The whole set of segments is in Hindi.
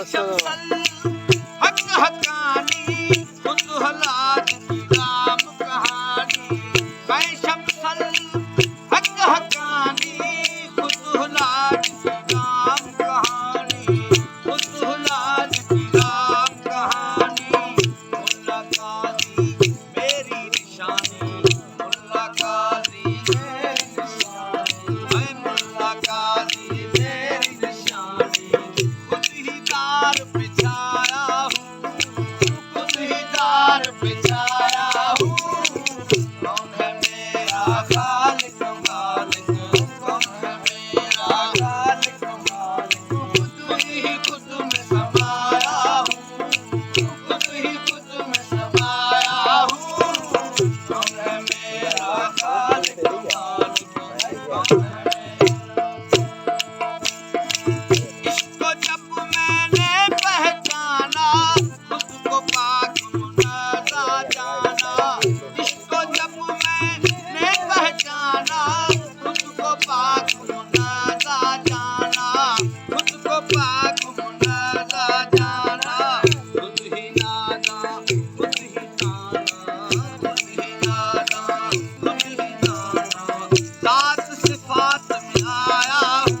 शमसल हक हकानी कुतूहलात की राम कहानी। मैं शमसल हक हकानी कुतूहलात की राम कहानी। कुतूहलात की राम कहानी। मुल्ला काजी मेरी निशानी। मुल्ला काजी मेरी निशानी। मैं मुल्ला काजी मेरी निशानी। खुद ही दार पे छाया हूँ। खुद ही दार पे छाया हूँ। कौन है मेरा खालिक मालिक। कौन है मेरा खालिक मालिक। खुद ही खुद में समाया हूँ। खुद ही खुद में समाया हूँ। कौन है मेरा खालिक मालिक। कौन है इसको जब मैंने पहचाना खुद को पाक मुनाजा जाना। इसको जब मैंने पहचाना खुद को पाक मुनाजा जाना। खुद को पाक मुनाजा जाना। खुद ही नादा खुद ही नाना। खुद ही नादा खुद ही नाना। सात सिफात में आया हूँ।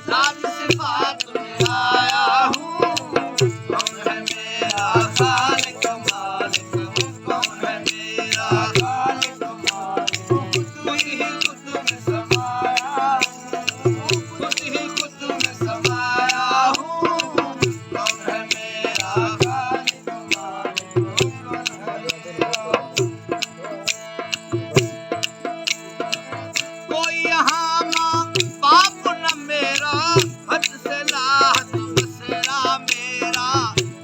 सात सिफात में आया हूँ। कौन है मेरा खालिक मालिक। कौन है मेरा खालिक मालिक। खुद ही खुद में समाया हूँ। खुद ही खुद में समाया हूँ। कौन है मेरा खालिक मालिक। कौन है मेरा कोई यहाँ माँ बाप न मेरा हद से लाहत बसेरा मेरा।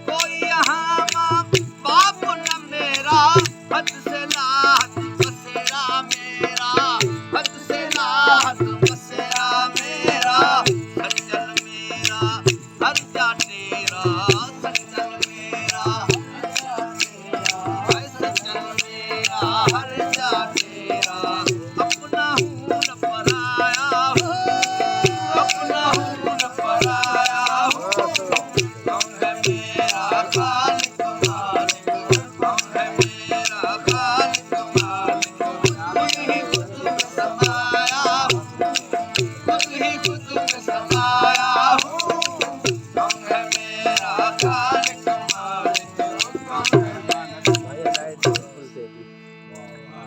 कोई यहाँ माँ बाप न मेरा हद से लाहत बसेरा मेरा। हद से लाहत बसेरा मेरा। सज्जन मेरा हर जा तेरा। सज्जन मेरा हर जा तेरा। सज्जन मेरा हर जा तेरा। अपना हूँ न पराया हूँ। अपना हूँ न पराया हूँ। कौन है मेरा खालिक मालिक। कौन है मेरा खालिक मालिक। खुद ही खुद में समाया हूँ। खुद ही खुद में समाया हूँ। कौन है मेरा खालिक